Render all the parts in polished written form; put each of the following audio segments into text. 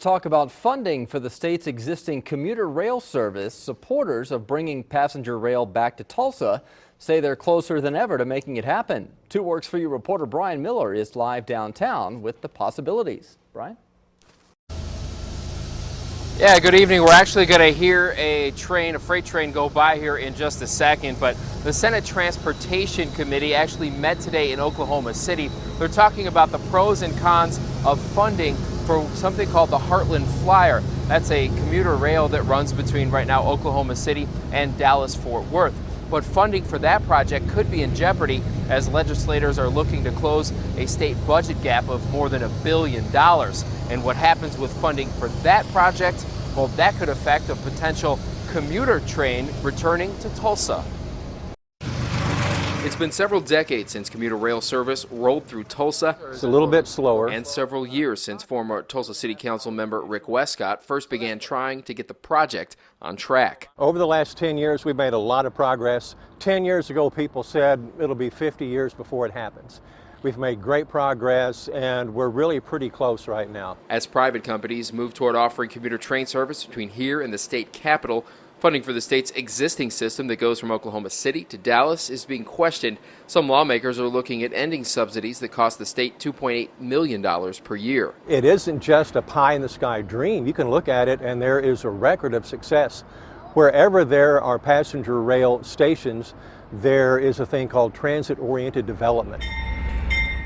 Talk about funding for the state's existing commuter rail service. Supporters of bringing passenger rail back to Tulsa say they're closer than ever to making it happen. 2 Works For You reporter Brian Miller is live downtown with the possibilities. Brian? Yeah, good evening. We're actually going to hear a freight train go by here in just a second, but the Senate Transportation Committee actually met today in Oklahoma City. They're talking about the pros and cons of funding for something called the Heartland Flyer. That's a commuter rail that runs between right now Oklahoma City and Dallas-Fort Worth. But funding for that project could be in jeopardy as legislators are looking to close a state budget gap of more than $1 billion. And what happens with funding for that project? Well, that could affect a potential commuter train returning to Tulsa. It's been several decades since commuter rail service rolled through Tulsa. It's a little bit slower. And several years since former Tulsa City Council member Rick Westcott first began trying to get the project on track. Over the last 10 years, we've made a lot of progress. 10 years ago, people said it'll be 50 years before it happens. We've made great progress, and we're really pretty close right now. As private companies move toward offering commuter train service between here and the state capital, funding for the state's existing system that goes from Oklahoma City to Dallas is being questioned. Some lawmakers are looking at ending subsidies that cost the state $2.8 million per year. It isn't just a pie-in-the-sky dream. You can look at it, and there is a record of success. Wherever there are passenger rail stations, there is a thing called transit-oriented development.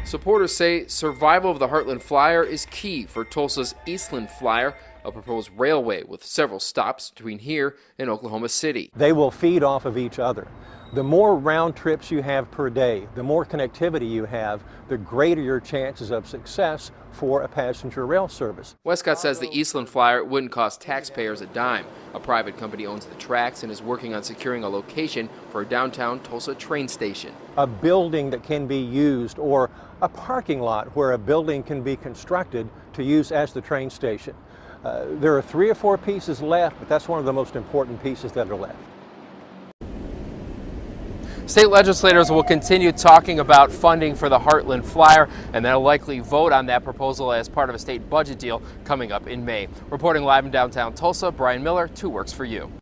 Supporters say survival of the Heartland Flyer is key for Tulsa's Eastland Flyer, a proposed railway with several stops between here and Oklahoma City. They will feed off of each other. The more round trips you have per day, the more connectivity you have, the greater your chances of success for a passenger rail service. Westcott says the Eastland Flyer wouldn't cost taxpayers a dime. A private company owns the tracks and is working on securing a location for a downtown Tulsa train station. A building that can be used, or a parking lot where a building can be constructed to use as the train station. There are 3 or 4 pieces left, but that's one of the most important pieces that are left. State legislators will continue talking about funding for the Heartland Flyer, and they'll likely vote on that proposal as part of a state budget deal coming up in May. Reporting live in downtown Tulsa, Brian Miller, 2 Works For You.